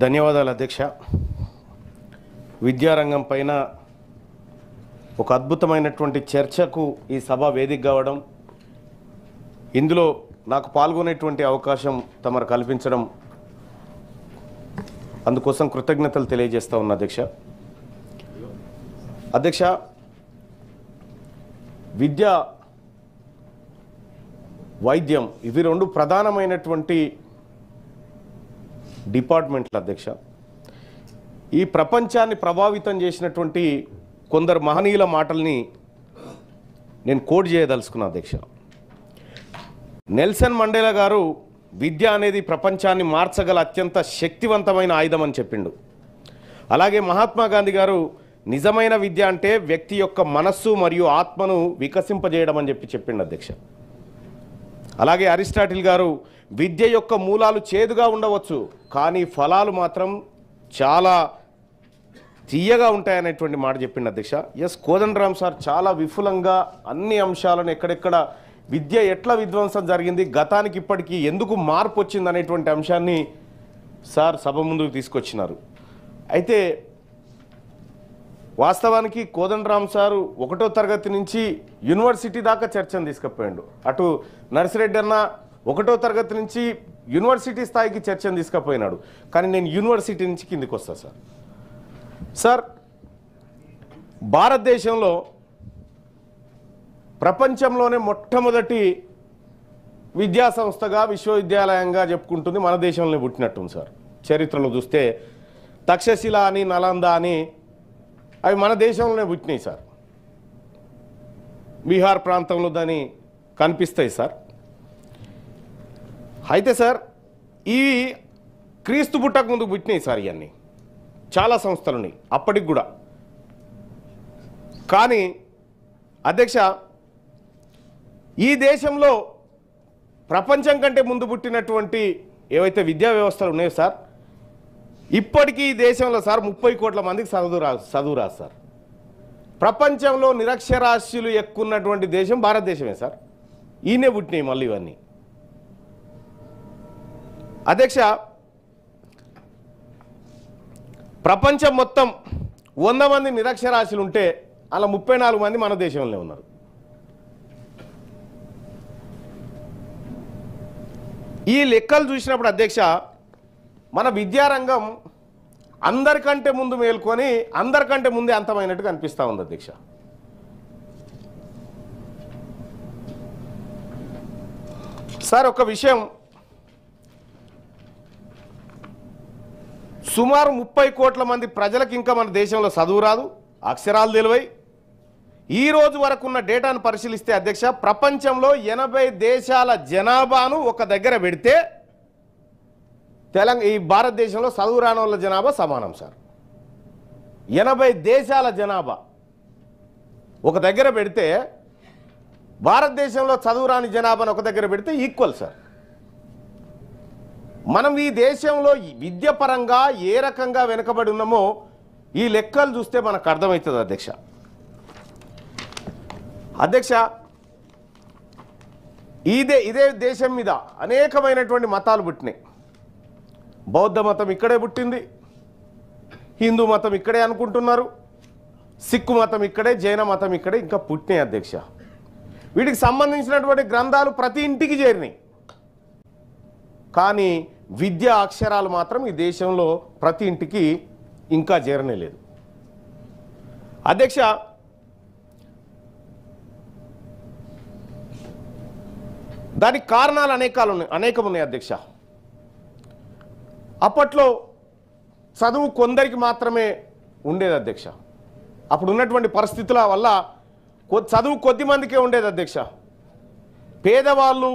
ధన్యవాదాలు అధ్యక్ష. విద్యారంగం పైన ఒక అద్భుతమైనటువంటి చర్చకు ఈ సభ వేదిక కావడం, ఇందులో నాకు పాల్గొనేటువంటి అవకాశం తమరు కల్పించడం, అందుకోసం కృతజ్ఞతలు తెలియజేస్తా ఉన్నా అధ్యక్ష. విద్య, వైద్యం ఇవి రెండు ప్రధానమైనటువంటి డిపార్ట్మెంట్లు అధ్యక్ష. ఈ ప్రపంచాన్ని ప్రభావితం చేసినటువంటి కొందరు మహనీయుల మాటల్ని నేను కోట్ చేయదలుచుకున్నా అధ్యక్ష. నెల్సన్ మండేలా గారు విద్య అనేది ప్రపంచాన్ని మార్చగల అత్యంత శక్తివంతమైన ఆయుధం అని చెప్పిండు. అలాగే మహాత్మా గాంధీ గారు నిజమైన విద్య అంటే వ్యక్తి యొక్క మనస్సు మరియు ఆత్మను వికసింపజేయడం అని చెప్పిండు అధ్యక్ష. అలాగే అరిస్టాటిల్ గారు విద్య యొక్క మూలాలు చేదుగా ఉండవచ్చు, కానీ ఫలాలు మాత్రం చాలా తీయగా ఉంటాయనేటువంటి మాట చెప్పిండు అధ్యక్ష. ఎస్ కోదండరామ్ సార్ చాలా విపులంగా అన్ని అంశాలను ఎక్కడెక్కడ విద్య ఎట్లా విధ్వంసం జరిగింది, గతానికి ఇప్పటికీ ఎందుకు మార్పు వచ్చింది అనేటువంటి అంశాన్ని సార్ సభ ముందుకు తీసుకొచ్చినారు. అయితే వాస్తవానికి కోదండరామ్ సారు 1వ తరగతి నుంచి యూనివర్సిటీ దాకా చర్చను తీసుకుపోయాడు. అటు నర్సిరెడ్డి అన్న 1వ తరగతి నుంచి యూనివర్సిటీ స్థాయికి చర్చను తీసుకుపోయినాడు. కానీ నేను యూనివర్సిటీ నుంచి కిందికి వస్తా సార్. భారతదేశంలో ప్రపంచంలోనే మొట్టమొదటి విద్యా సంస్థగా, విశ్వవిద్యాలయంగా చెప్పుకుంటుంది మన దేశంలోనే పుట్టినట్టుంది సార్. చరిత్రలో చూస్తే తక్షశిల అని, నలంద అని అవి మన దేశంలోనే పుట్టినాయి సార్. బీహార్ ప్రాంతంలో దాన్ని కనిపిస్తాయి సార్. అయితే సార్ ఈ క్రీస్తు పుట్టక ముందుకు పుట్టినాయి సార్ ఇవన్నీ చాలా సంస్థలు ఉన్నాయి అప్పటికి కూడా. కానీ అధ్యక్ష, ఈ దేశంలో ప్రపంచం కంటే ముందు పుట్టినటువంటి ఏవైతే విద్యా వ్యవస్థలు ఉన్నాయో సార్, ఇప్పటికీ ఈ దేశంలో సార్ 30 కోట్ల మందికి చదువు రాదు సార్. ప్రపంచంలో నిరక్షరాస్యులు ఎక్కువ ఉన్నటువంటి దేశం భారతదేశమే సార్. ఈయనే పుట్టినాయి మళ్ళీ ఇవన్నీ అధ్యక్ష. ప్రపంచం మొత్తం 100 మంది నిరక్షరాస్యులు ఉంటే అలా 34 మంది మన దేశంలో ఉన్నారు. ఈ లెక్కలు చూసినప్పుడు అధ్యక్ష, మన విద్యారంగం అందరికంటే ముందు మేల్కొని అందరికంటే ముందే అంతమైనట్టుగా అనిపిస్తూ ఉంది అధ్యక్ష. సార్ ఒక విషయం, సుమారు 30 కోట్ల మంది ప్రజలకు ఇంకా మన దేశంలో చదువు రాదు, అక్షరాలు తెలివై. ఈ రోజు వరకు ఉన్న డేటాను పరిశీలిస్తే అధ్యక్ష, ప్రపంచంలో 80 దేశాల జనాభాను ఒక దగ్గర పెడితే ఈ భారతదేశంలో చదువు రాని వాళ్ళ జనాభా సమానం సార్. 80 దేశాల జనాభా ఒక దగ్గర పెడితే భారతదేశంలో చదువు రాని జనాభాను ఒక దగ్గర పెడితే ఈక్వల్ సార్. మనం ఈ దేశంలో విద్య పరంగా ఏ రకంగా వెనుకబడి ఉన్నామో ఈ లెక్కలు చూస్తే మనకు అర్థమవుతుంది అధ్యక్ష. ఇదే దేశం మీద అనేకమైనటువంటి మతాలు పుట్టినాయి. బౌద్ధ మతం ఇక్కడే పుట్టింది, హిందూ మతం ఇక్కడే అనుకుంటున్నారు, సిక్కు మతం ఇక్కడే, జైన మతం ఇక్కడే ఇంకా పుట్టినాయి అధ్యక్ష. వీటికి సంబంధించినటువంటి గ్రంథాలు ప్రతి ఇంటికి చేరినాయి. కానీ విద్యా అక్షరాలు మాత్రం ఈ దేశంలో ప్రతి ఇంటికి ఇంకా చేరనే లేదు అధ్యక్ష. దానికి కారణాలు అనేకం ఉన్నాయి అధ్యక్ష. అప్పట్లో చదువు కొందరికి మాత్రమే ఉండేది అధ్యక్ష. అప్పుడు ఉన్నటువంటి పరిస్థితుల వల్ల చదువు కొద్ది మందికే ఉండేది అధ్యక్ష. పేదవాళ్ళు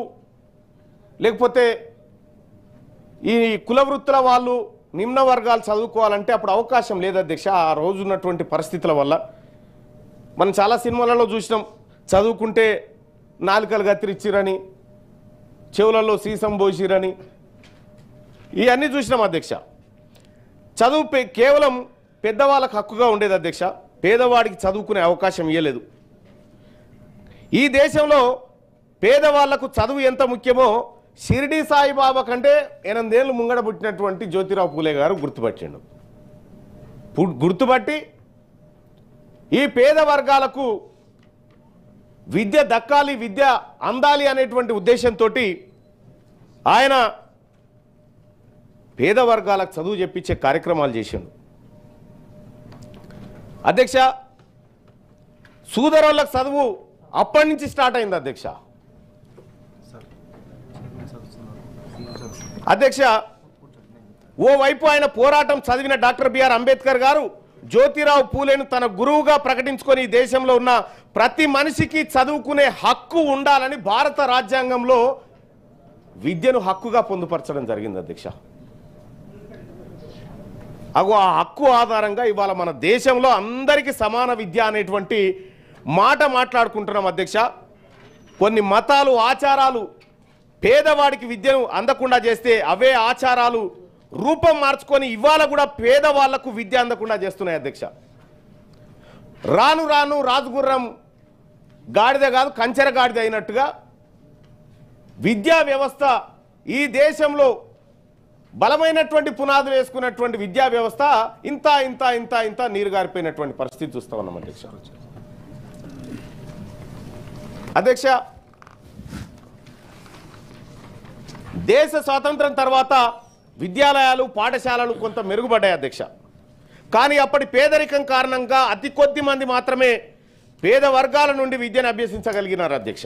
లేకపోతే ఈ కుల వృత్తుల వాళ్ళు, నిమ్న వర్గాలు చదువుకోవాలంటే అప్పుడు అవకాశం లేదు అధ్యక్ష. ఆ రోజు ఉన్నటువంటి పరిస్థితుల వల్ల మనం చాలా సినిమాలలో చూసినాం, చదువుకుంటే నాలుకలు కత్తిరిచ్చిరని, చెవులలో సీసం పోసిరని, ఇవన్నీ చూసినాం అధ్యక్ష. చదువు కేవలం పెద్దవాళ్ళకు హక్కుగా ఉండేది అధ్యక్ష. పేదవాడికి చదువుకునే అవకాశం ఇవ్వలేదు. ఈ దేశంలో పేదవాళ్లకు చదువు ఎంత ముఖ్యమో షిరిడి సాయిబాబా కంటే 8 ఏళ్ళు ముంగడ పుట్టినటువంటి జ్యోతిరావు పూలే గారు గుర్తుపట్టిండు. గుర్తుపట్టి ఈ పేద వర్గాలకు విద్య దక్కాలి, విద్య అందాలి అనేటువంటి ఉద్దేశంతో ఆయన పేద వర్గాలకు చదువు చెప్పించే కార్యక్రమాలు చేసిండు. అధ్యక్ష, సూదరోళ్ళకు చదువు అప్పటి నుంచి స్టార్ట్ అయింది అధ్యక్ష. అధ్యక్ష, ఓవైపు ఆయన పోరాటం చదివిన డాక్టర్ బిఆర్ అంబేద్కర్ గారు జ్యోతిరావు పూలేను తన గురువుగా ప్రకటించుకొని దేశంలో ఉన్న ప్రతి మనిషికి చదువుకునే హక్కు ఉండాలని భారత రాజ్యాంగంలో విద్యను హక్కుగా పొందుపరచడం జరిగింది అధ్యక్ష. ఆ హక్కు ఆధారంగా ఇవాళ మన దేశంలో అందరికీ సమాన విద్య అనేటువంటి మాట మాట్లాడుకుంటున్నాం అధ్యక్ష. కొన్ని మతాలు, ఆచారాలు పేదవాడికి విద్యను అందకుండా చేస్తే అవే ఆచారాలు రూపం మార్చుకొని ఇవాళ కూడా పేదవాళ్లకు విద్య అందకుండా చేస్తున్నాయి అధ్యక్ష. రాను రాను రాజుగుర్రం గాడిద కాదు కంచెర గాడిద అయినట్టుగా విద్యా వ్యవస్థ ఈ దేశంలో బలమైనటువంటి పునాదులు వేసుకున్నటువంటి విద్యా వ్యవస్థ ఇంత ఇంత ఇంత ఇంత నీరు గారిపోయినటువంటి పరిస్థితి చూస్తా ఉన్నాం అధ్యక్ష. అధ్యక్ష, దేశ స్వాతంత్రం తర్వాత విద్యాలయాలు, పాఠశాలలు కొంత మెరుగుపడ్డాయి అధ్యక్ష. కానీ అప్పటి పేదరికం కారణంగా అతి కొద్ది మంది మాత్రమే పేద వర్గాల నుండి విద్యను అభ్యసించగలిగినారు అధ్యక్ష.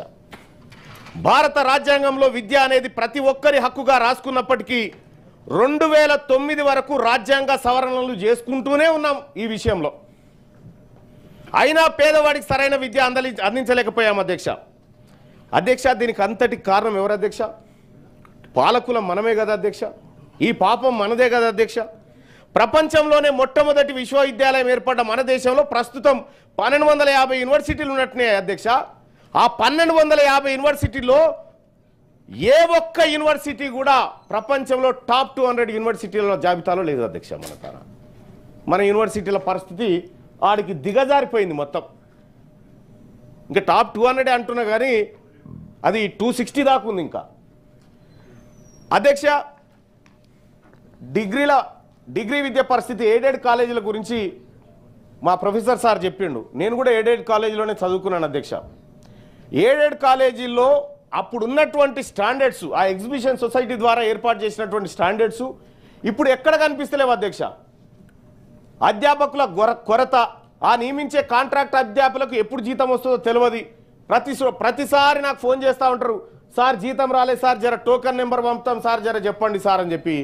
భారత రాజ్యాంగంలో విద్య అనేది ప్రతి ఒక్కరి హక్కుగా రాసుకున్నప్పటికీ 2009 వరకు రాజ్యాంగ సవరణలు చేసుకుంటూనే ఉన్నాం ఈ విషయంలో. అయినా పేదవాడికి సరైన విద్య అందించలేకపోయాం అధ్యక్ష. అధ్యక్ష, దీనికి అంతటి కారణం ఎవరు అధ్యక్ష? పాలకులం మనమే కదా అధ్యక్ష. ఈ పాపం మనదే కదా అధ్యక్ష. ప్రపంచంలోనే మొట్టమొదటి విశ్వవిద్యాలయం ఏర్పడ్డ మన దేశంలో ప్రస్తుతం 1250 యూనివర్సిటీలు ఉన్నట్టున్నాయి అధ్యక్ష. ఆ 1250 యూనివర్సిటీల్లో ఏ ఒక్క యూనివర్సిటీ కూడా ప్రపంచంలో టాప్ 200 యూనివర్సిటీల జాబితాలో లేదు అధ్యక్ష. మన యూనివర్సిటీల పరిస్థితి ఆడికి దిగజారిపోయింది మొత్తం. ఇంకా టాప్ 200 అంటున్నా కానీ అది 260 దాకా ఉంది ఇంకా. అధ్యక్ష, డిగ్రీ విద్య పరిస్థితి ఎయిడెడ్ కాలేజీల గురించి మా ప్రొఫెసర్ సార్ చెప్పిండు. నేను కూడా ఎయిడెడ్ కాలేజీలోనే చదువుకున్నాను అధ్యక్ష. ఎయిడెడ్ కాలేజీల్లో అప్పుడు ఉన్నటువంటి స్టాండర్డ్స్, ఆ ఎగ్జిబిషన్ సొసైటీ ద్వారా ఏర్పాటు చేసినటువంటి స్టాండర్డ్స్ ఇప్పుడు ఎక్కడ కనిపిస్తలేవు అధ్యక్ష. అధ్యాపకుల కొరత, ఆ నియమించే కాంట్రాక్ట్ అధ్యాపకులకు ఎప్పుడు జీతం వస్తుందో తెలియదు. ప్రతిసారి నాకు ఫోన్ చేస్తూ ఉంటారు, సార్ జీతం రాలేదు సార్, జర టోకన్ నెంబర్ పంపుతాం సార్, జర చెప్పండి సార్ అని చెప్పి.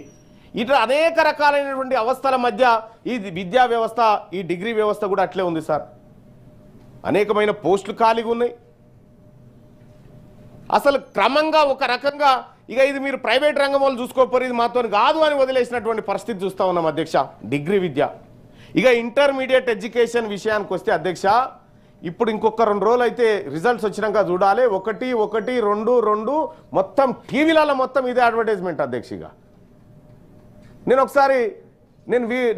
ఇట్లా అనేక రకాలైనటువంటి అవస్థల మధ్య ఈ విద్యా వ్యవస్థ, ఈ డిగ్రీ వ్యవస్థ కూడా అట్లే ఉంది సార్. అనేకమైన పోస్టులు ఖాళీగా ఉన్నాయి. అసలు క్రమంగా ఒక రకంగా ఇక ఇది మీరు ప్రైవేట్ రంగం వాళ్ళు చూసుకోకపోరు, ఇది మాతో కాదు అని వదిలేసినటువంటి పరిస్థితి చూస్తూ ఉన్నాం అధ్యక్ష. డిగ్రీ విద్య ఇక ఇంటర్మీడియట్ ఎడ్యుకేషన్ విషయానికి వస్తే అధ్యక్ష, ఇప్పుడు ఇంకొక 2 రోజులు అయితే రిజల్ట్స్ వచ్చినాక చూడాలి. 1, 1, 2, 2 మొత్తం టీవీలలో మొత్తం ఇదే అడ్వర్టైజ్మెంట్ అధ్యక్ష. ఇక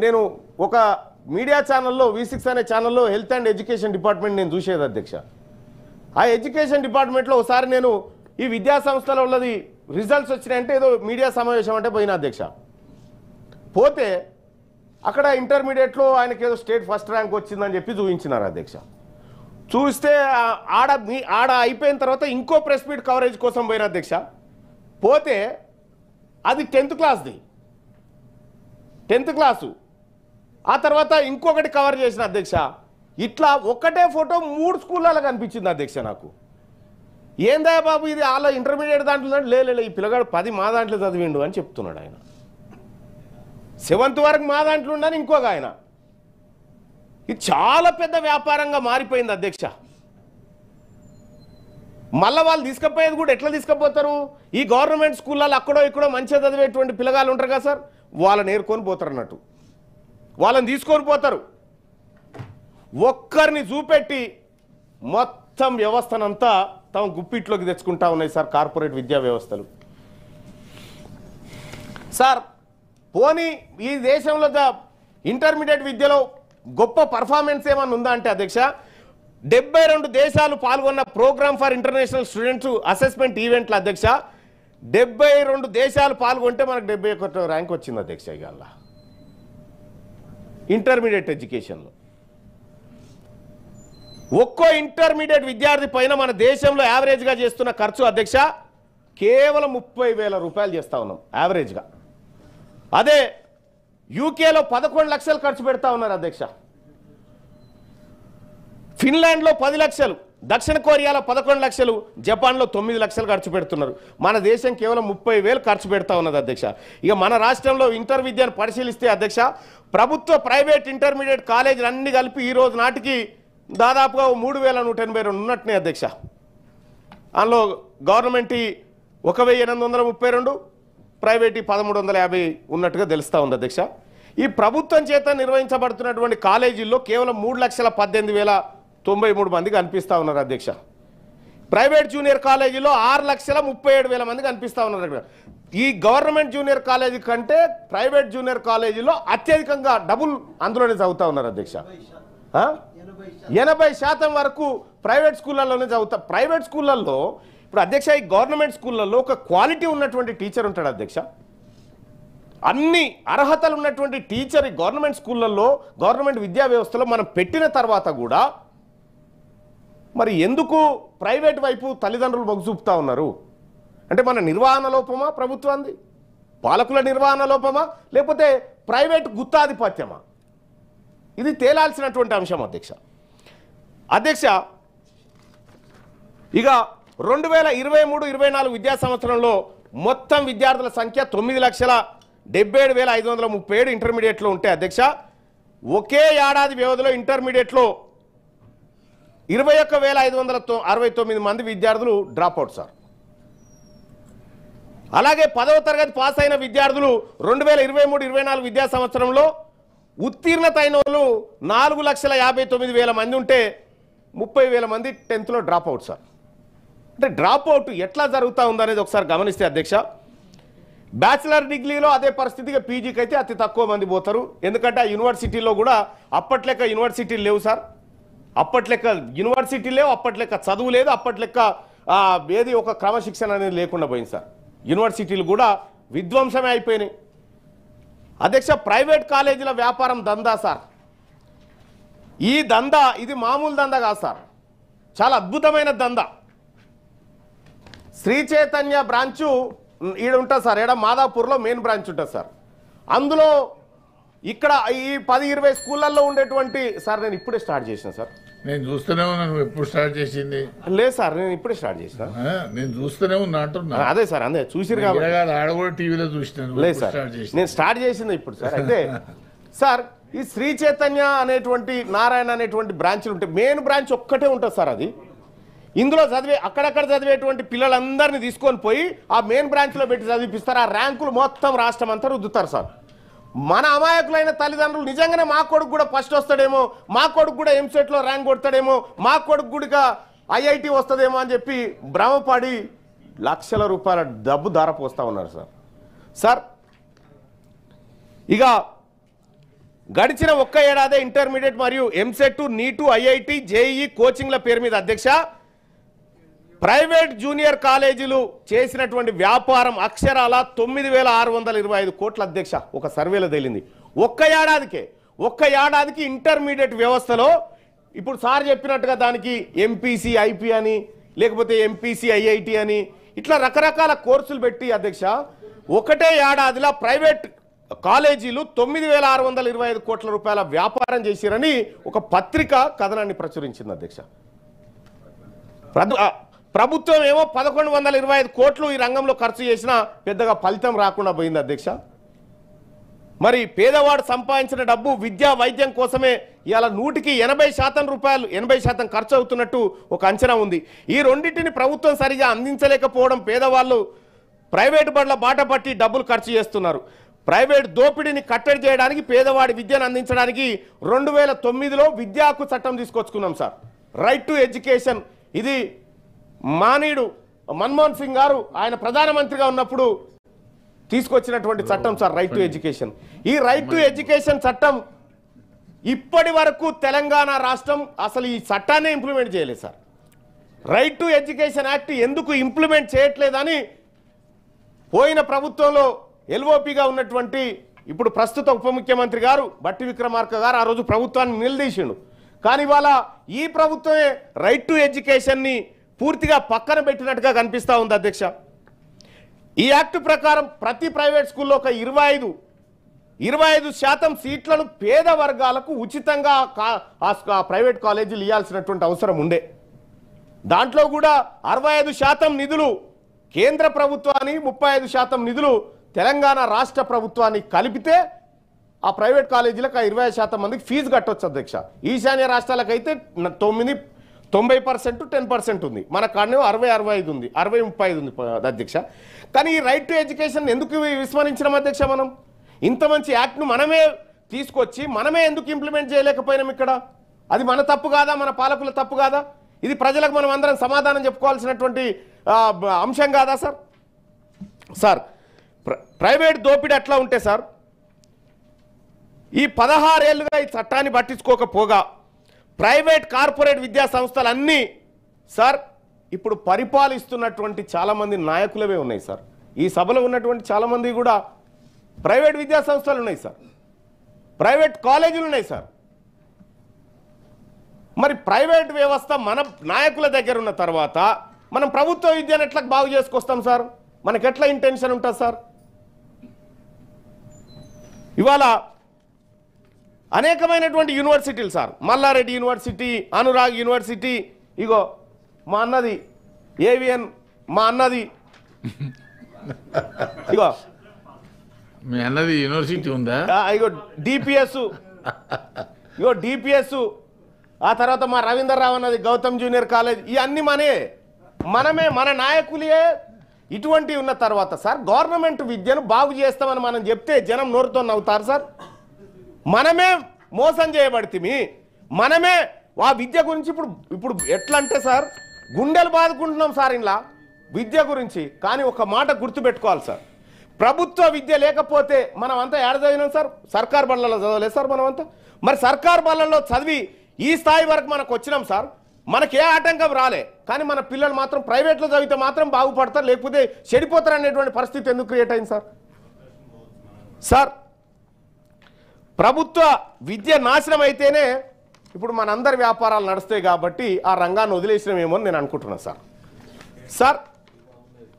నేను ఒక మీడియా ఛానల్లో V6 అనే ఛానల్లో హెల్త్ అండ్ ఎడ్యుకేషన్ డిపార్ట్మెంట్ నేను చూసేది అధ్యక్ష. ఆ ఎడ్యుకేషన్ డిపార్ట్మెంట్లో ఒకసారి నేను ఈ విద్యా సంస్థల ఉన్నది రిజల్ట్స్ వచ్చినాయంటే ఏదో మీడియా సమావేశం అంటే పోయిన అధ్యక్ష. పోతే అక్కడ ఇంటర్మీడియట్లో ఆయనకి ఏదో స్టేట్ ఫస్ట్ ర్యాంక్ వచ్చిందని చెప్పి చూపించినారు అధ్యక్ష. చూస్తే ఆడ అయిపోయిన తర్వాత ఇంకో ప్రెస్ మీట్ కవరేజ్ కోసం పోయిన అధ్యక్ష. పోతే అది 10th క్లాస్ది, 10th క్లాసు. ఆ తర్వాత ఇంకొకటి కవర్ చేసిన అధ్యక్ష. ఇట్లా ఒకటే ఫోటో 3 స్కూళ్ళలో కనిపించింది అధ్యక్ష నాకు. ఏందా బాబు ఇది వాళ్ళ ఇంటర్మీడియట్ దాంట్లో లేదు, ఈ పిల్లగాడు 10 మా దాంట్లో చదివిండు అని చెప్తున్నాడు ఆయన. 7th వరకు మా దాంట్లో ఉండని ఇంకొక ఆయన. ఇది చాలా పెద్ద వ్యాపారంగా మారిపోయింది అధ్యక్ష. మళ్ళీ వాళ్ళు తీసుకుపోయేది కూడా ఎట్లా తీసుకుపోతారు? ఈ గవర్నమెంట్ స్కూళ్ళలో అక్కడో ఇక్కడో మంచిగా చదివేటువంటి పిల్లగాళ్ళు ఉంటారు కదా సార్, వాళ్ళని ఏరుకొని పోతారు అన్నట్టు, వాళ్ళని తీసుకొని పోతారు. ఒక్కరిని చూపెట్టి మొత్తం వ్యవస్థనంతా తమ గుప్పిట్లోకి తెచ్చుకుంటా ఉన్నాయి సార్ కార్పొరేట్ విద్యా వ్యవస్థలు. సార్ పోనీ ఈ దేశంలో ఇంటర్మీడియట్ విద్యలో గొప్ప పర్ఫార్మెన్స్ ఏమన్నా ఉందా అంటే అధ్యక్ష, 72 దేశాలు పాల్గొన్న programme for international students assessment ఈవెంట్ల అధ్యక్ష 72 దేశాలు పాల్గొంటే మనకు 71వ ర్యాంక్ వచ్చింది అధ్యక్ష. ఇవాళ ఇంటర్మీడియట్ ఎడ్యుకేషన్లో ఒక్కో ఇంటర్మీడియట్ విద్యార్థి పైన మన దేశంలో యావరేజ్గా చేస్తున్న ఖర్చు అధ్యక్ష కేవలం 30,000 రూపాయలు చేస్తూ ఉన్నాం యావరేజ్గా. అదే యూకేలో 11 లక్షలు ఖర్చు పెడతా ఉన్నారు అధ్యక్ష, ఫిన్లాండ్లో 10 లక్షలు, దక్షిణ కొరియాలో 11 లక్షలు, జపాన్లో 9 లక్షలు ఖర్చు పెడుతున్నారు. మన దేశం కేవలం 30,000 ఖర్చు పెడతా ఉన్నది అధ్యక్ష. ఇక మన రాష్ట్రంలో ఇంటర్ విద్యను పరిశీలిస్తే అధ్యక్ష ప్రభుత్వ ప్రైవేట్ ఇంటర్మీడియట్ కాలేజీలు అన్ని కలిపి ఈ రోజు నాటికి దాదాపుగా 3,182 ఉన్నట్టునే అధ్యక్ష. అందులో గవర్నమెంట్ 1,832, ప్రైవేట్ 1,350 ఉన్నట్టుగా తెలుస్తూ ఉంది అధ్యక్ష. ఈ ప్రభుత్వం చేత నిర్వహించబడుతున్నటువంటి కాలేజీల్లో కేవలం 3,18,093 మంది కనిపిస్తూ ఉన్నారు అధ్యక్ష. ప్రైవేట్ జూనియర్ కాలేజీలో 6,37,000 మంది కనిపిస్తూ ఉన్నారు. ఈ గవర్నమెంట్ జూనియర్ కాలేజీ కంటే ప్రైవేట్ జూనియర్ కాలేజీలో అత్యధికంగా డబుల్ అందులోనే చదువుతూ ఉన్నారు అధ్యక్ష. 80% వరకు ప్రైవేట్ స్కూళ్ళలోనే చదువుతా. ప్రైవేట్ స్కూళ్ళల్లో ఇప్పుడు అధ్యక్ష ఈ గవర్నమెంట్ స్కూళ్ళల్లో ఒక క్వాలిటీ ఉన్నటువంటి టీచర్ ఉంటాడు అధ్యక్ష, అన్ని అర్హతలు ఉన్నటువంటి టీచర్ ఈ గవర్నమెంట్ స్కూళ్ళల్లో గవర్నమెంట్ విద్యా వ్యవస్థలో మనం పెట్టిన తర్వాత కూడా మరి ఎందుకు ప్రైవేట్ వైపు తల్లిదండ్రులు మొగ్గు చూపుతా ఉన్నారు? అంటే మన నిర్వహణ లోపమా ప్రభుత్వాన్ని, పాలకుల నిర్వహణ లోపమా, లేకపోతే ప్రైవేట్ గుత్తాధిపత్యమా? ఇది తేలాల్సినటువంటి అంశం అధ్యక్ష. ఇక 2023-24 విద్యా సంవత్సరంలో మొత్తం విద్యార్థుల సంఖ్య 9,77,537 ఇంటర్మీడియట్లో ఉంటే అధ్యక్ష ఒకే ఏడాది వ్యవధిలో ఇంటర్మీడియట్లో 21,569 మంది విద్యార్థులు డ్రాప్అవుట్ సార్. అలాగే 10వ తరగతి పాస్ అయిన విద్యార్థులు 2023-24 విద్యా సంవత్సరంలో ఉత్తీర్ణత అయిన వాళ్ళు 4,59,000 మంది ఉంటే 30,000 మంది 10th లో డ్రాప్అవుట్ సార్. అంటే డ్రాప్అవుట్ ఎట్లా జరుగుతూ ఉందనేది ఒకసారి గమనిస్తే అధ్యక్ష బ్యాచిలర్ డిగ్రీలో అదే పరిస్థితిగా పీజీకి అయితే అతి తక్కువ మంది పోతారు. ఎందుకంటే ఆ యూనివర్సిటీలో కూడా అప్పట్లెక్క యూనివర్సిటీలు లేవు సార్, అప్పట్లెక్క యూనివర్సిటీ లేవు, అప్పట్లెక్క చదువు లేదు, అప్పట్లెక్క ఏది ఒక క్రమశిక్షణ అనేది లేకుండా పోయింది సార్. యూనివర్సిటీలు కూడా విధ్వంసమే అయిపోయినాయి అధ్యక్ష. ప్రైవేట్ కాలేజీల వ్యాపారం దందా సార్. ఈ దందా ఇది మామూలు దందా కాదు సార్, చాలా అద్భుతమైన దందా. శ్రీ చైతన్య బ్రాంచు ఈడ ఉంటుంది సార్, ఈడ మాదాపూర్లో మెయిన్ బ్రాంచ్ ఉంటుంది సార్. అందులో ఇక్కడ ఈ 10-20 స్కూళ్ళల్లో ఉండేటువంటి సార్ నేను ఇప్పుడే స్టార్ట్ చేసిన సార్. నేను చూస్తూనే ఉన్నా. నువ్వు ఎప్పుడు స్టార్ట్ చేసింది? లేదు సార్, నేను ఇప్పుడే స్టార్ట్ చేసిన. నేను చూస్తూనే ఉన్నా అంటున్నా. అదే సార్, అదే చూసిరు కాబట్టి. ఆడ కూడా టీవీలో చూసినాను. లేదు సార్, నేను స్టార్ట్ చేసింది ఇప్పుడు సార్. అయితే సార్ ఈ శ్రీ చైతన్య అనేటువంటి నారాయణ అనేటువంటి బ్రాంచ్లు ఉంటాయి, మెయిన్ బ్రాంచ్ ఒక్కటే ఉంటుంది సార్. అది ఇందులో చదివే అక్కడక్కడ చదివేటువంటి పిల్లలందరినీ తీసుకొని పోయి ఆ మెయిన్ బ్రాంచ్లో పెట్టి చదివిపిస్తారు. ఆ ర్యాంకులు మొత్తం రాష్ట్రం అంతా రుద్దుతారు సార్. మన అమాయకులైన తల్లిదండ్రులు నిజంగానే మా కొడుకు కూడా ఫస్ట్ వస్తాడేమో, మా కొడుకు కూడా ఎంసెట్లో ర్యాంక్ కొడతాడేమో, మా కొడుకు కూడా ఐఐటి వస్తుందేమో అని చెప్పి భ్రమపడి లక్షల రూపాయల డబ్బు ధారపోస్తూ ఉన్నారు సార్. సార్ ఇక గడిచిన ఒక్క ఏడాదే ఇంటర్మీడియట్ మరియు ఎంసెట్, నీటు, ఐఐటి, జేఈఈ కోచింగ్ల పేరు మీద అధ్యక్ష ప్రైవేట్ జూనియర్ కాలేజీలు చేసినటువంటి వ్యాపారం అక్షరాల 9,625 కోట్ల అధ్యక్ష. ఒక సర్వేలో తేలింది. ఒక్క ఏడాదికి ఇంటర్మీడియట్ వ్యవస్థలో ఇప్పుడు సార్ చెప్పినట్టుగా దానికి ఎంపీసీ ఐపీ అని, లేకపోతే ఎంపీసీ ఐఐటి అని ఇట్లా రకరకాల కోర్సులు పెట్టి అధ్యక్ష ఒకటే ఏడాదిలో ప్రైవేట్ కాలేజీలు 9,625 కోట్ల రూపాయల వ్యాపారం చేసిరని ఒక పత్రిక కథనాన్ని ప్రచురించింది అధ్యక్ష. ప్రభుత్వం ఏమో 1,125 కోట్లు ఈ రంగంలో ఖర్చు చేసినా పెద్దగా ఫలితం రాకుండా పోయింది అధ్యక్ష. మరి పేదవాడు సంపాదించిన డబ్బు విద్యా వైద్యం కోసమే ఇవాళ 100కి 80% రూపాయలు 80% ఖర్చు అవుతున్నట్టు ఒక అంచనా ఉంది. ఈ రెండింటిని ప్రభుత్వం సరిగా అందించలేకపోవడం పేదవాళ్ళు ప్రైవేటు బడుల బాట పట్టి డబ్బులు ఖర్చు చేస్తున్నారు. ప్రైవేట్ దోపిడీని కట్టడి చేయడానికి పేదవాడి విద్యను అందించడానికి 2009లో విద్యా హక్కు చట్టం తీసుకొచ్చుకున్నాం సార్. Right to education. ఇది మానీయుడు మన్మోహన్ సింగ్ గారు ఆయన ప్రధానమంత్రిగా ఉన్నప్పుడు తీసుకొచ్చినటువంటి చట్టం సార్ రైట్ టు ఎడ్యుకేషన్. ఈ రైట్ టు ఎడ్యుకేషన్ చట్టం ఇప్పటి వరకు తెలంగాణ రాష్ట్రం అసలు ఈ చట్టాన్ని ఇంప్లిమెంట్ చేయలేదు sir. Right to education act ఎందుకు ఇంప్లిమెంట్ చేయట్లేదని పోయిన ప్రభుత్వంలో ఎల్ఓపిగా ఉన్నటువంటి ఇప్పుడు ప్రస్తుత ఉప ముఖ్యమంత్రి గారు బట్టి విక్రమార్క గారు ఆ రోజు ప్రభుత్వాన్ని నిలదీసిండు. కానీ ఇవాళ ఈ ప్రభుత్వమే రైట్ టు ఎడ్యుకేషన్ని పూర్తిగా పక్కన పెట్టినట్టుగా కనిపిస్తూ ఉంది అధ్యక్ష. ఈ యాక్ట్ ప్రకారం ప్రతి ప్రైవేట్ స్కూల్లో ఒక 25% సీట్లను పేద వర్గాలకు ఉచితంగా ప్రైవేట్ కాలేజీలు ఇవ్వాల్సినటువంటి అవసరం ఉండే. దాంట్లో కూడా 65% నిధులు కేంద్ర ప్రభుత్వాన్ని, 35% నిధులు తెలంగాణ రాష్ట్ర ప్రభుత్వాన్ని కలిపితే ఆ ప్రైవేట్ కాలేజీలకు 25% మందికి ఫీజు కట్టవచ్చు అధ్యక్ష. ఈశాన్య రాష్ట్రాలకైతే 90% 10% ఉంది, మన కాడనేమో 60-65 ఉంది, 60-35 ఉంది అధ్యక్ష. కానీ ఈ రైట్ టు ఎడ్యుకేషన్ ఎందుకు విస్మరించినాం అధ్యక్ష? మనం ఇంత మంచి యాక్ట్ను మనమే తీసుకొచ్చి మనమే ఎందుకు ఇంప్లిమెంట్ చేయలేకపోయినాం ఇక్కడ? అది మన తప్పు కాదా, మన పాలకుల తప్పు కాదా? ఇది ప్రజలకు మనం అందరం సమాధానం చెప్పుకోవాల్సినటువంటి అంశం కాదా సార్? సార్ ప్రైవేట్ దోపిడీ అట్లా ఉంటే సార్, ఈ 16 ఏళ్ళుగా ఈ చట్టాన్ని పట్టించుకోకపోగా ప్రైవేట్ కార్పొరేట్ విద్యా సంస్థలన్నీ సార్ ఇప్పుడు పరిపాలిస్తున్నటువంటి చాలామంది నాయకులవే ఉన్నాయి సార్. ఈ సభలో ఉన్నటువంటి చాలామంది కూడా ప్రైవేట్ విద్యా సంస్థలు ఉన్నాయి సార్, ప్రైవేట్ కాలేజీలు ఉన్నాయి సార్. మరి ప్రైవేట్ వ్యవస్థ మన నాయకుల దగ్గర ఉన్న తర్వాత మనం ప్రభుత్వ విద్యను ఎట్లా బాగు చేసుకొస్తాం సార్? మనకి ఎట్లా ఇంటెన్షన్ ఉంటుంది సార్? ఇవాళ అనేకమైనటువంటి యూనివర్సిటీలు sir, Mallareddy university, Anurag university, ఇగో మా అన్నది ఏవిఎన్, మా అన్నది ఇగో మీ అన్నది యూనివర్సిటీ ఉందా? ఇగో డిపిఎస్, ఆ తర్వాత మా రవీందర్ రావు అన్నది గౌతమ్ జూనియర్ కాలేజ్. ఇవన్నీ మనమే మన నాయకులే ఇటువంటి ఉన్న తర్వాత సార్ గవర్నమెంట్ విద్యను బాగు చేస్తామని మనం చెప్తే జనం నోరుతో నవ్వుతారు సార్. మనమే మోసం చేయబడితే మనమే ఆ విద్య గురించి ఇప్పుడు ఎట్లా అంటే సార్ గుండెలు బాదుకుంటున్నాం సార్ ఇలా విద్య గురించి. కానీ ఒక మాట గుర్తుపెట్టుకోవాలి సార్, ప్రభుత్వ విద్య లేకపోతే మనం అంతా ఏడ చదివినాం సార్? సర్కార్ బళ్ళలో చదవలేదు సార్ మనమంతా. మరి సర్కార్ బళ్ళల్లో చదివి ఈ స్థాయి వరకు మనకు వచ్చినాం సార్, మనకి ఏ ఆటంకం రాలే. కానీ మన పిల్లలు మాత్రం ప్రైవేట్లో చదివితే మాత్రం బాగుపడతారు, లేకపోతే చెడిపోతారు అనేటువంటి పరిస్థితి ఎందుకు క్రియేట్ అయింది సార్? సార్ ప్రభుత్వ విద్య నాశనం అయితేనే ఇప్పుడు మనందరి వ్యాపారాలు నడుస్తాయి కాబట్టి ఆ రంగాన్ని వదిలేసినామేమో అని నేను అనుకుంటున్నాను సార్. సార్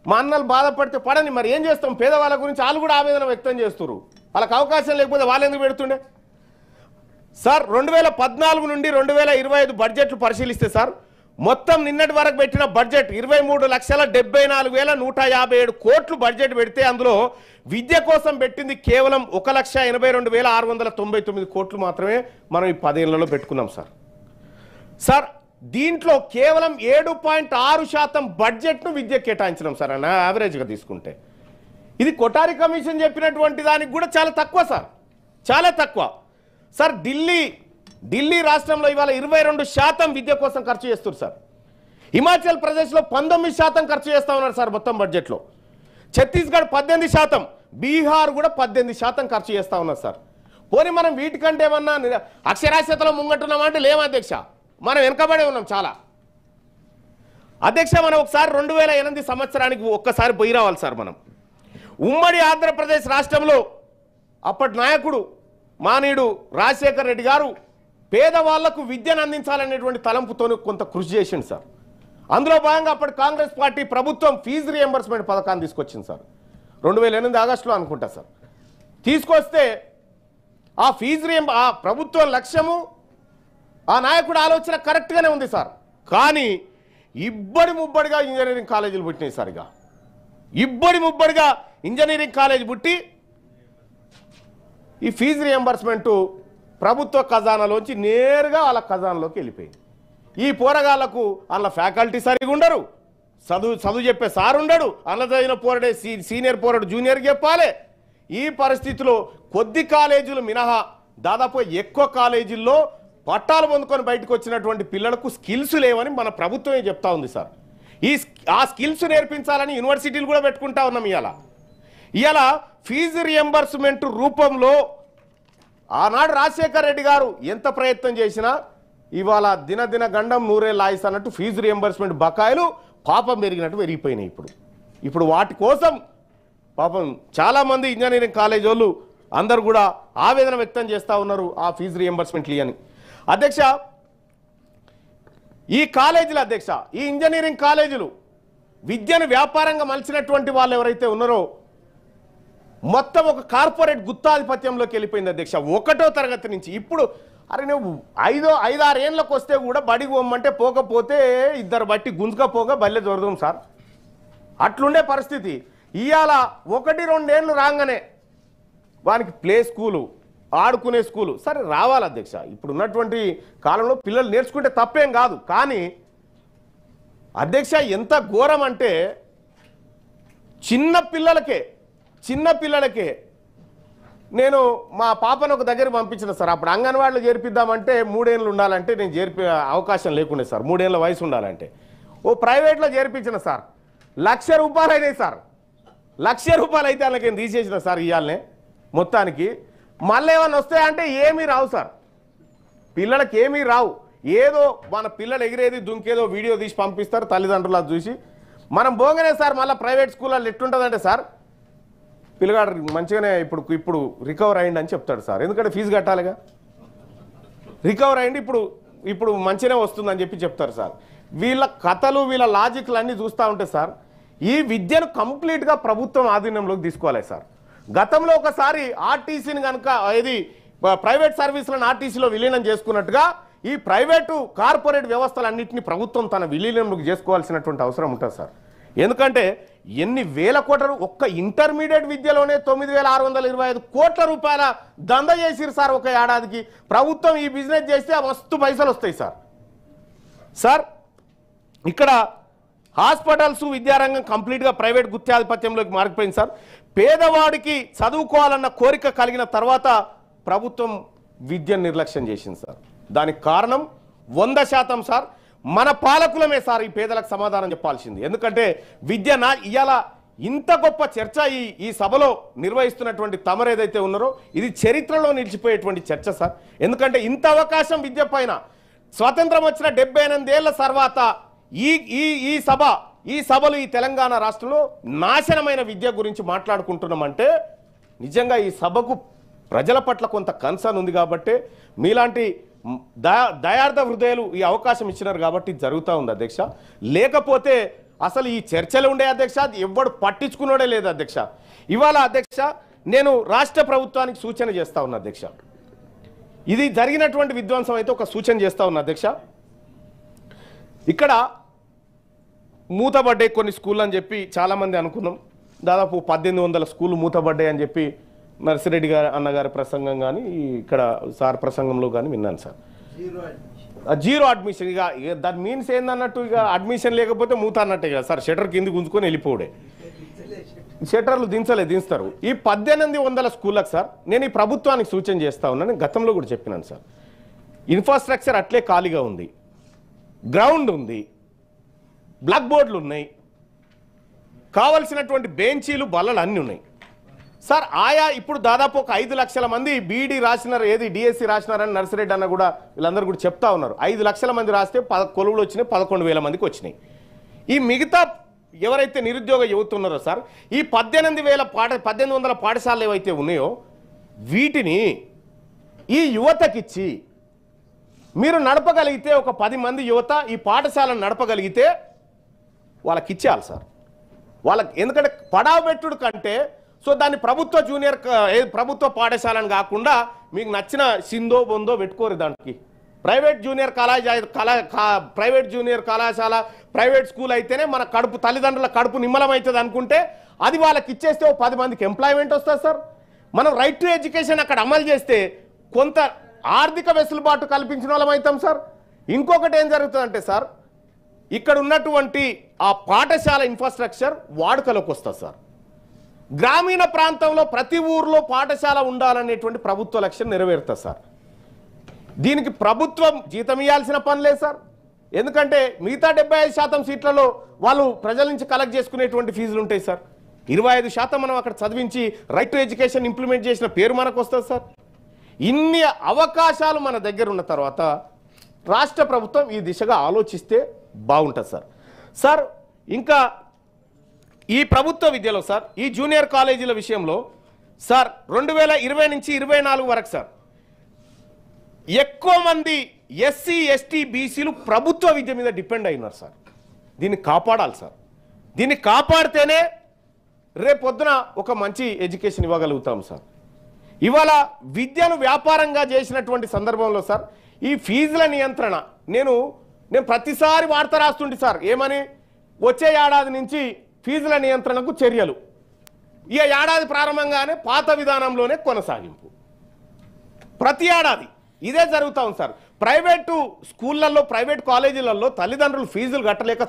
మా అన్నలు బాధపడితే పడని, మరి ఏం చేస్తాం? పేదవాళ్ళ గురించి వాళ్ళు కూడా ఆవేదన వ్యక్తం చేస్తున్నారు. వాళ్ళకి అవకాశం లేకపోతే వాళ్ళు ఎందుకు పెడుతుండే సార్? 2014 నుండి 2025 బడ్జెట్లు పరిశీలిస్తే సార్ మొత్తం నిన్నటి వరకు పెట్టిన బడ్జెట్ 23,74,157 కోట్లు బడ్జెట్ పెడితే అందులో విద్య కోసం పెట్టింది కేవలం 1,82,699 కోట్లు మాత్రమే మనం ఈ 10 ఏళ్లలో పెట్టుకున్నాం సార్. సార్ దీంట్లో కేవలం 7.6% బడ్జెట్ను విద్య కేటాయించినాం సార్ అన్న యావరేజ్గా తీసుకుంటే. ఇది కొఠారి కమిషన్ చెప్పినటువంటి దానికి కూడా చాలా తక్కువ సార్, చాలా తక్కువ సార్. ఢిల్లీ రాష్ట్రంలో ఇవాళ 22% విద్య కోసం ఖర్చు చేస్తారు సార్. హిమాచల్ ప్రదేశ్లో 19% ఖర్చు చేస్తూ ఉన్నారు సార్ మొత్తం బడ్జెట్లో. ఛత్తీస్గఢ్ 18%, బీహార్ కూడా 18% ఖర్చు చేస్తూ ఉన్నారు సార్. పోనీ మనం వీటికంటే ఏమన్నా అక్షరాస్యతలో ముంగట్టున్నామంటే లేము అధ్యక్ష, మనం వెనకబడే ఉన్నాం చాలా. అధ్యక్ష మనం ఒకసారి 2008 సంవత్సరానికి ఒక్కసారి పోయి రావాలి సార్. మనం ఉమ్మడి ఆంధ్రప్రదేశ్ రాష్ట్రంలో అప్పటి నాయకుడు మానీయుడు రాజశేఖర్ రెడ్డి గారు పేదవాళ్లకు విద్యను అందించాలనేటువంటి తలంపుతో కొంత కృషి చేసింది సార్. అందులో భాగంగా అప్పటి కాంగ్రెస్ పార్టీ ప్రభుత్వం ఫీజు రియంబర్స్మెంట్ పథకాన్ని తీసుకొచ్చింది సార్ 2008 ఆగస్టులో అనుకుంటా సార్. తీసుకొస్తే ఆ ఫీజు ఆ ప్రభుత్వం లక్ష్యము ఆ నాయకుడు ఆలోచన కరెక్ట్గానే ఉంది సార్. కానీ ఇబ్బడి ముబ్బడిగా ఇంజనీరింగ్ కాలేజీలు పుట్టినాయి సార్. ఇక ఇబ్బడి ముబ్బడిగా ఇంజనీరింగ్ కాలేజీ పుట్టి ఈ ఫీజు రియంబర్స్మెంటు ప్రభుత్వ ఖజానాలోంచి నేరుగా వాళ్ళ ఖజానాలోకి వెళ్ళిపోయింది. ఈ పోరగాళ్లకు వాళ్ళ ఫ్యాకల్టీ సరిగా ఉండరు, చదువు చెప్పే సార్ ఉండడు, అన్న చదివిన పోరడే సీనియర్ పోరడు జూనియర్కి చెప్పాలి. ఈ పరిస్థితిలో కొద్ది కాలేజీలు మినహా దాదాపు ఎక్కువ కాలేజీల్లో పట్టాలు పొందుకొని బయటకు వచ్చినటువంటి పిల్లలకు స్కిల్స్ లేవని మన ప్రభుత్వమే చెప్తా ఉంది సార్. ఆ స్కిల్స్ నేర్పించాలని యూనివర్సిటీలు కూడా పెట్టుకుంటా ఉన్నాం. ఇవాళ ఫీజు రియంబర్స్మెంట్ రూపంలో ఆనాడు రాజశేఖర్ రెడ్డి గారు ఎంత ప్రయత్నం చేసినా ఇవాళ దినదిన గండం నూరేళ్ళు ఆయుస్ అన్నట్టు ఫీజు రియంబర్స్మెంట్ బకాయిలు పాపం పెరిగినట్టు పెరిగిపోయినాయి. ఇప్పుడు వాటి కోసం పాపం చాలామంది ఇంజనీరింగ్ కాలేజ్ వాళ్ళు అందరూ కూడా ఆవేదన వ్యక్తం చేస్తూ ఉన్నారు ఆ ఫీజు రియంబర్స్మెంట్లు అని. అధ్యక్ష, ఈ కాలేజీలు అధ్యక్ష, ఈ ఇంజనీరింగ్ కాలేజీలు విద్యను వ్యాపారంగా మలిచినటువంటి వాళ్ళు ఎవరైతే ఉన్నారో మొత్తం ఒక కార్పొరేట్ గుత్తాధిపత్యంలోకి వెళ్ళిపోయింది అధ్యక్ష. 1వ తరగతి నుంచి ఇప్పుడు అరే నువ్వు 5-6 ఏళ్ళకి వస్తే కూడా బడికి పోమంటే పోకపోతే ఇద్దరు బట్టి గుంజుకపోగా బల్లె దొరదాం సార్. అట్లుండే పరిస్థితి. ఇవాళ 1-2 ఏళ్ళు రాగానే వానికి ప్లే స్కూలు, ఆడుకునే స్కూలు సరే రావాలి అధ్యక్ష. ఇప్పుడు ఉన్నటువంటి కాలంలో పిల్లలు నేర్చుకుంటే తప్పేం కాదు. కానీ అధ్యక్ష ఎంత ఘోరం అంటే చిన్న పిల్లలకే నేను మా పాపను ఒక దగ్గర పంపించిన సార్. అప్పుడు అంగన్వాడీలో చేర్పిద్దామంటే 3 ఏళ్ళు ఉండాలంటే నేను చేర్పే అవకాశం లేకుండే సార్. 3 ఏళ్ళ వయసు ఉండాలంటే ఓ ప్రైవేట్లో చేర్పించిన సార్. ₹1,00,000 అయినాయి సార్. ₹1,00,000 అయితే వాళ్ళకి తీసేసిన సార్ ఇవాళనే మొత్తానికి. మళ్ళీ ఏమన్నా వస్తాయంటే ఏమీ రావు సార్, పిల్లలకి ఏమీ రావు. ఏదో మన పిల్లలు ఎగిరేది దుంకేదో వీడియో తీసి పంపిస్తారు తల్లిదండ్రులు అది చూసి. మనం పోగానే సార్ మళ్ళీ ప్రైవేట్ స్కూల్లో ఎట్లుంటుందంటే సార్ పిల్లగాడు మంచిగానే ఇప్పుడు రికవర్ అయ్యింది అని చెప్తాడు సార్. ఎందుకంటే ఫీజు కట్టాలిగా. రికవర్ అయ్యింది ఇప్పుడు మంచిగానే వస్తుందని చెప్తారు సార్. వీళ్ళ కథలు వీళ్ళ లాజిక్లు అన్నీ చూస్తూ ఉంటే సార్ ఈ విద్యను కంప్లీట్గా ప్రభుత్వం ఆధీనంలోకి తీసుకోవాలి సార్. గతంలో ఒకసారి ఆర్టీసీని కనుక ఇది ప్రైవేట్ సర్వీసులను ఆర్టీసీలో విలీనం చేసుకున్నట్టుగా ఈ ప్రైవేటు కార్పొరేట్ వ్యవస్థలన్నింటినీ ప్రభుత్వం తన విలీనంలోకి చేసుకోవాల్సినటువంటి అవసరం ఉంటుంది సార్. ఎందుకంటే ఎన్ని వేల కోట్ల ఒక్క ఇంటర్మీడియట్ విద్యలోనే 9,625 కోట్ల రూపాయల దంద చేసిరు సార్ ఒక ఏడాదికి. ప్రభుత్వం ఈ బిజినెస్ చేస్తే మస్తు పైసలు వస్తాయి సార్. ఇక్కడ హాస్పిటల్స్ విద్యారంగం కంప్లీట్గా ప్రైవేట్ గుత్తాధిపత్యంలోకి మారిపోయింది సార్. పేదవాడికి చదువుకోవాలన్న కోరిక కలిగిన తర్వాత ప్రభుత్వం విద్యను నిర్లక్ష్యం చేసింది సార్. దానికి కారణం 100% సార్ మన పాలకులమే సార్. ఈ పేదలకు సమాధానం చెప్పాల్సింది. ఎందుకంటే విద్య ఇవాళ ఇంత గొప్ప చర్చ ఈ సభలో నిర్వహిస్తున్నటువంటి తమరేదైతే ఉన్నారో ఇది చరిత్రలో నిలిచిపోయేటువంటి చర్చ సార్. ఎందుకంటే ఇంత అవకాశం విద్య పైన స్వాతంత్రం వచ్చిన 78 ఏళ్ల తర్వాత ఈ సభలు ఈ తెలంగాణ రాష్ట్రంలో నాశనమైన విద్య గురించి మాట్లాడుకుంటున్నామంటే నిజంగా ఈ సభకు ప్రజల పట్ల కొంత కన్సర్న్ ఉంది కాబట్టి మీలాంటి దయార్థ హృదయాలు ఈ అవకాశం ఇచ్చినారు కాబట్టి జరుగుతూ ఉంది అధ్యక్ష. లేకపోతే అసలు ఈ చర్చలు ఉండే అధ్యక్ష ఎవ్వడు పట్టించుకున్నాడే లేదు అధ్యక్ష. ఇవాళ అధ్యక్ష నేను రాష్ట్ర ప్రభుత్వానికి సూచన చేస్తా ఉన్నా అధ్యక్ష. ఇది జరిగినటువంటి విధ్వంసం అయితే ఒక సూచన చేస్తా ఉన్నా అధ్యక్ష. ఇక్కడ మూతబడ్డాయి కొన్ని స్కూళ్ళు అని చెప్పి చాలామంది అనుకున్నాం. దాదాపు 1800 స్కూళ్ళు మూతబడ్డాయి అని చెప్పి నర్సిరెడ్డి గారు అన్నగారి ప్రసంగం కానీ ఇక్కడ సార్ ప్రసంగంలో కానీ విన్నాను సార్. Zero admission. ఇక దాని మీన్స్ ఏందన్నట్టు ఇక అడ్మిషన్ లేకపోతే మూత అన్నట్టే కదా సార్. షటర్ కింది గుంజుకొని వెళ్ళిపోడే. షటర్లు దించుతారు. ఈ 1800 స్కూళ్ళకు సార్ నేను ఈ ప్రభుత్వానికి సూచన చేస్తా ఉన్నాను. గతంలో కూడా చెప్పినాను సార్. ఇన్ఫ్రాస్ట్రక్చర్ అట్లే ఖాళీగా ఉంది, గ్రౌండ్ ఉంది, బ్లాక్ బోర్డులు ఉన్నాయి, కావలసినటువంటి బెంచీలు బల్లలు అన్నీ ఉన్నాయి సార్. ఇప్పుడు దాదాపు ఒక 5 లక్షల మంది బీఈడీ రాసినారు, డిఎస్సి రాసినారని నర్సిరెడ్డి అన్న కూడా వీళ్ళందరూ కూడా చెప్తా ఉన్నారు. 5 లక్షల మంది రాస్తే కొలువులు వచ్చినాయి, 11,000 మందికి వచ్చినాయి. ఈ మిగతా ఎవరైతే నిరుద్యోగ యువత ఉన్నారో సార్ ఈ 1800 పాఠశాలలు ఏవైతే ఉన్నాయో వీటిని ఈ యువతకిచ్చి మీరు నడపగలిగితే ఒక 10 మంది యువత ఈ పాఠశాలను నడపగలిగితే వాళ్ళకి ఇచ్చేయాలి సార్. వాళ్ళకి ఎందుకంటే పడాబెట్టుడు కంటే దాన్ని ప్రభుత్వ పాఠశాలను కాకుండా మీకు నచ్చిన సిందో బొందో పెట్టుకోరు. దానికి ప్రైవేట్ జూనియర్ కళాశాల ప్రైవేట్ స్కూల్ అయితేనే మన తల్లిదండ్రుల కడుపు నిమ్మలమవుతుంది అనుకుంటే అది వాళ్ళకి ఇచ్చేస్తే 10 మందికి ఎంప్లాయ్మెంట్ వస్తుంది సార్. మనం రైట్ టు ఎడ్యుకేషన్ అక్కడ అమలు చేస్తే కొంత ఆర్థిక వెసులుబాటు కల్పించిన వాళ్ళం అవుతాం సార్. ఇంకొకటి ఏం జరుగుతుందంటే సార్ ఇక్కడ ఉన్నటువంటి ఆ పాఠశాల ఇన్ఫ్రాస్ట్రక్చర్ వాడుకలోకి వస్తుంది సార్. గ్రామీణ ప్రాంతంలో ప్రతి ఊర్లో పాఠశాల ఉండాలనేటువంటి ప్రభుత్వ లక్ష్యం నెరవేరుతుంది సార్. దీనికి ప్రభుత్వం జీతం ఇవ్వాల్సిన పని లేదు సార్. ఎందుకంటే మిగతా 75% సీట్లలో వాళ్ళు ప్రజల నుంచి కలెక్ట్ చేసుకునేటువంటి ఫీజులు ఉంటాయి సార్. 25% మనం అక్కడ చదివించి రైట్ టు ఎడ్యుకేషన్ ఇంప్లిమెంట్ చేసిన పేరు మనకు వస్తుంది సార్. ఇన్ని అవకాశాలు మన దగ్గర ఉన్న తర్వాత రాష్ట్ర ప్రభుత్వం ఈ దిశగా ఆలోచిస్తే బాగుంటుంది సార్. ఇంకా ఈ ప్రభుత్వ విద్యలో సార్ ఈ జూనియర్ కాలేజీల విషయంలో సార్ 2020 నుంచి 24 వరకు సార్ ఎక్కువ మంది ఎస్సీ ఎస్టీ బీసీలు ప్రభుత్వ విద్య మీద డిపెండ్ అయినారు సార్. దీన్ని కాపాడాలి సార్. దీన్ని కాపాడితేనే రేపొద్దున ఒక మంచి ఎడ్యుకేషన్ ఇవ్వగలుగుతాం సార్. ఇవాళ విద్యను వ్యాపారంగా చేసినటువంటి సందర్భంలో సార్ ఈ ఫీజుల నియంత్రణ నేను ప్రతిసారి వార్త రాస్తుంటే సార్ ఏమని వచ్చే ఏడాది నుంచి ఫీజుల నియంత్రణకు చర్యలు, ఈ ఏడాది ప్రారంభంగానే పాత విధానంలోనే కొనసాగింపు. ప్రతి ఏడాది ఇదే జరుగుతూ ఉంది సార్. ప్రైవేటు స్కూళ్ళల్లో ప్రైవేట్ కాలేజీలలో తల్లిదండ్రులు ఫీజులు కట్టలేక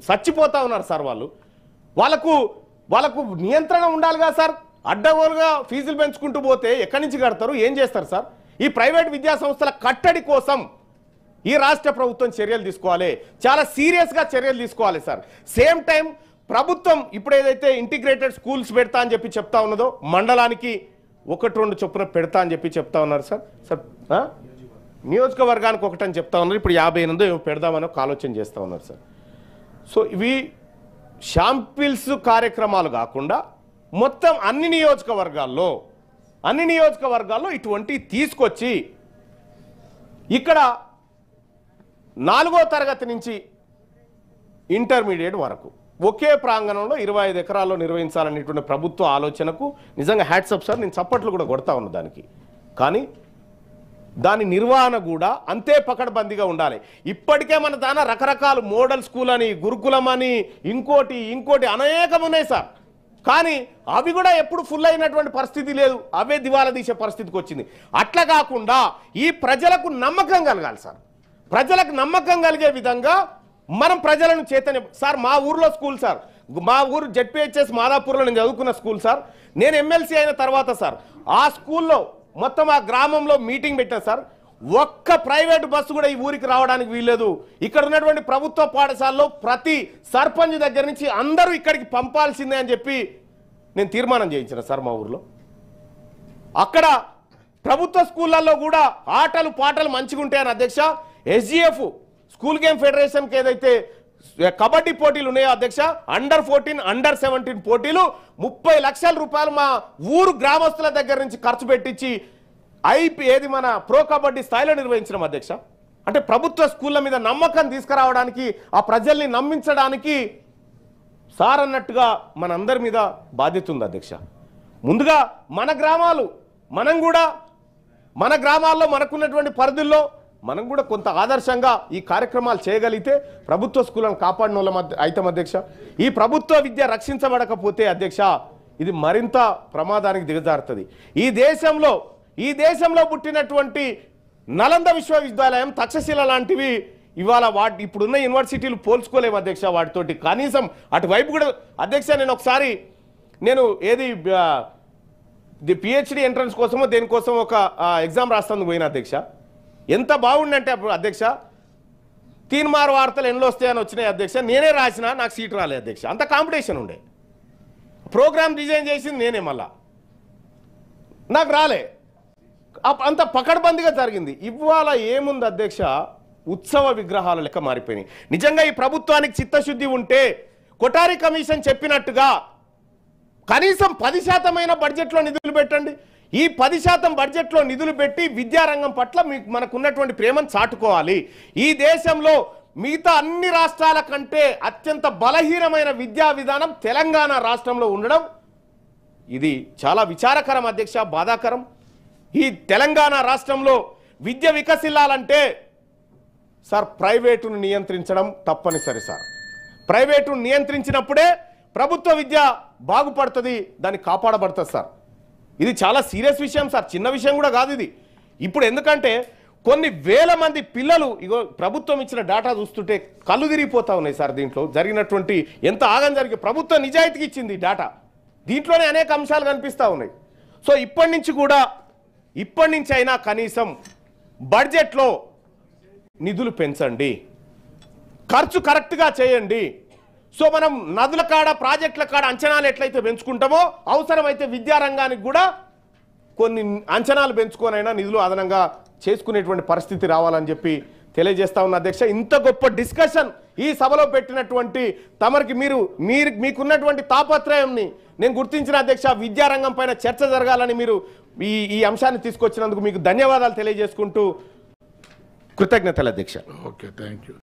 చచ్చిపోతా ఉన్నారు సార్. వాళ్ళకు నియంత్రణ ఉండాలి కదా సార్. అడ్డగోలుగా ఫీజులు పెంచుకుంటూ పోతే ఎక్కడి నుంచి కడతారు, ఏం చేస్తారు సార్? ఈ ప్రైవేట్ విద్యా సంస్థల కట్టడి కోసం ఈ రాష్ట్ర ప్రభుత్వం చర్యలు తీసుకోవాలి, చాలా సీరియస్గా చర్యలు తీసుకోవాలి సార్. సేమ్ టైం ప్రభుత్వం ఇప్పుడు ఏదైతే ఇంటిగ్రేటెడ్ స్కూల్స్ పెడతా అని చెప్పి చెప్తా ఉన్నదో మండలానికి 1-2 చొప్పున పెడతా అని చెప్పి చెప్తా ఉన్నారు సార్. నియోజకవర్గానికి 1 అని చెప్తా ఉన్నారు. ఇప్పుడు 58 పెడదామని ఒక ఆలోచన చేస్తూ ఉన్నారు సార్. సో ఇవి షాంపిల్స్ కార్యక్రమాలు కాకుండా మొత్తం అన్ని నియోజకవర్గాల్లో ఇటువంటి తీసుకొచ్చి ఇక్కడ 4వ తరగతి నుంచి ఇంటర్మీడియట్ వరకు ఒకే ప్రాంగణంలో 25 ఎకరాల్లో నిర్వహించాలనేటువంటి ప్రభుత్వ ఆలోచనకు నిజంగా హ్యాట్సప్ సార్. నేను చప్పట్లు కూడా కొడతా ఉన్నా దానికి. కానీ దాని నిర్వహణ కూడా అంతే పకడ్బందీగా ఉండాలి. ఇప్పటికే మన దాని రకరకాల మోడల్ స్కూల్ అని, గురుకులం అని, ఇంకోటి అనేకం ఉన్నాయి సార్. కానీ అవి కూడా ఎప్పుడు ఫుల్ అయినటువంటి పరిస్థితి లేదు, అవే దివాలా తీసే పరిస్థితికి వచ్చింది. అట్లా కాకుండా ఈ ప్రజలకు నమ్మకం కలగాలి సార్. ప్రజలకు నమ్మకం కలిగే విధంగా మనం ప్రజలను చైతన్యం సార్. మా ఊర్లో స్కూల్ సార్, మా ఊరు జెడ్పీహెచ్ఎస్ మాదాపూర్లో నేను చదువుకున్న స్కూల్ సార్. నేను ఎమ్మెల్సీ అయిన తర్వాత సార్ ఆ స్కూల్లో మొత్తం ఆ గ్రామంలో మీటింగ్ పెట్టాను సార్. ఒక్క ప్రైవేటు బస్సు కూడా ఈ ఊరికి రావడానికి వీల్లేదు. ఇక్కడ ఉన్నటువంటి ప్రభుత్వ పాఠశాలలో ప్రతి సర్పంచ్ దగ్గర నుంచి అందరూ ఇక్కడికి పంపాల్సిందే అని చెప్పి నేను తీర్మానం చేయించిన సార్ మా ఊర్లో. అక్కడ ప్రభుత్వ స్కూళ్ళల్లో కూడా ఆటలు పాటలు మంచిగా ఉంటాయని అధ్యక్ష ఎస్జిఎఫ్ స్కూల్ గేమ్ ఫెడరేషన్కి ఏదైతే కబడ్డీ పోటీలు ఉన్నాయో అధ్యక్ష అండర్-14 అండర్-17 పోటీలు 30 లక్షల రూపాయలు మా ఊరు గ్రామస్తుల దగ్గర నుంచి ఖర్చు పెట్టించి ఏది మన ప్రో కబడ్డీ స్థాయిలో నిర్వహించడం అధ్యక్ష. అంటే ప్రభుత్వ స్కూళ్ళ మీద నమ్మకం తీసుకురావడానికి, ఆ ప్రజల్ని నమ్మించడానికి సార్ అన్నట్టుగా మనందరి మీద బాధ్యత ఉంది అధ్యక్ష. ముందుగా మన గ్రామాల్లో మనకున్నటువంటి పరిధుల్లో మనం కూడా కొంత ఆదర్శంగా ఈ కార్యక్రమాలు చేయగలిగితే ప్రభుత్వ స్కూళ్ళను కాపాడిన వాళ్ళ అయితే అధ్యక్ష. ఈ ప్రభుత్వ విద్య రక్షించబడకపోతే అధ్యక్ష ఇది మరింత ప్రమాదానికి దిగజారుతుంది. ఈ దేశంలో పుట్టినటువంటి నలంద విశ్వవిద్యాలయం, తక్షశిల లాంటివి ఇవాళ ఇప్పుడున్న యూనివర్సిటీలు పోల్చుకోలేము అధ్యక్ష వాటితోటి. కనీసం అటువైపు కూడా అధ్యక్ష నేను ఏది పిహెచ్డి ఎంట్రన్స్ కోసమో దేనికోసం ఒక ఎగ్జామ్ రాస్తాను పోయిన అధ్యక్ష. ఎంత బాగుండంటే అప్పుడు అధ్యక్ష తీన్మార్ వార్తలు ఎన్నో వస్తాయని వచ్చినాయి అధ్యక్ష. నేనే రాసిన, నాకు సీట్ రాలేదు అధ్యక్ష. అంత కాంపిటీషన్ ఉండే. ప్రోగ్రామ్ డిజైన్ చేసింది నేనే, మళ్ళా నాకు రాలే. అంత పకడ్బందీగా జరిగింది. ఇవాళ ఏముంది అధ్యక్ష, ఉత్సవ విగ్రహాల లెక్క మారిపోయినాయి. నిజంగా ఈ ప్రభుత్వానికి చిత్తశుద్ధి ఉంటే కొఠారి కమిషన్ చెప్పినట్టుగా కనీసం 10% బడ్జెట్లో నిధులు పెట్టండి. ఈ 10% బడ్జెట్లో నిధులు పెట్టి విద్యారంగం పట్ల మనకున్నటువంటి ప్రేమను చాటుకోవాలి. ఈ దేశంలో మిగతా అన్ని రాష్ట్రాల కంటే అత్యంత బలహీనమైన విద్యా విధానం తెలంగాణ రాష్ట్రంలో ఉండడం ఇది చాలా విచారకరం అధ్యక్ష, బాధాకరం. ఈ తెలంగాణ రాష్ట్రంలో విద్య వికసిల్లాలంటే సార్ ప్రైవేటును నియంత్రించడం తప్పనిసరి సార్. ప్రైవేటును నియంత్రించినప్పుడే ప్రభుత్వ విద్య బాగుపడుతుంది, దాన్ని కాపాడబడుతుంది సార్. ఇది చాలా సీరియస్ విషయం సార్, చిన్న విషయం కూడా కాదు ఇది. ఇప్పుడు ఎందుకంటే కొన్ని వేల మంది పిల్లలు ప్రభుత్వం ఇచ్చిన డేటా చూస్తుంటే కళ్ళు తిరిగిపోతా ఉన్నాయి సార్. దీంట్లో జరిగినటువంటి ఎంత ఆగం జరిగి ప్రభుత్వం నిజాయితీకి ఇచ్చింది డేటా, దీంట్లోనే అనేక అంశాలు కనిపిస్తూ ఉన్నాయి. సో ఇప్పటి నుంచి అయినా కనీసం బడ్జెట్లో నిధులు పెంచండి, ఖర్చు కరెక్ట్గా చేయండి. సో మనం నదుల కాడ ప్రాజెక్టుల కాడ అంచనాలు ఎట్లయితే పెంచుకుంటామో అవసరమైతే విద్యారంగానికి కూడా కొన్ని అంచనాలు పెంచుకొనైనా నిధులు అదనంగా చేసుకునేటువంటి పరిస్థితి రావాలని చెప్పి తెలియజేస్తా ఉన్న అధ్యక్ష. ఇంత గొప్ప డిస్కషన్ ఈ సభలో పెట్టినటువంటి తమరికి మీకున్నటువంటి తాపత్రయంని నేను గుర్తించిన అధ్యక్ష. విద్యారంగం పైన చర్చ జరగాలని మీరు ఈ అంశాన్ని తీసుకొచ్చినందుకు మీకు ధన్యవాదాలు తెలియజేసుకుంటూ కృతజ్ఞతలు అధ్యక్ష. Okay, thank you.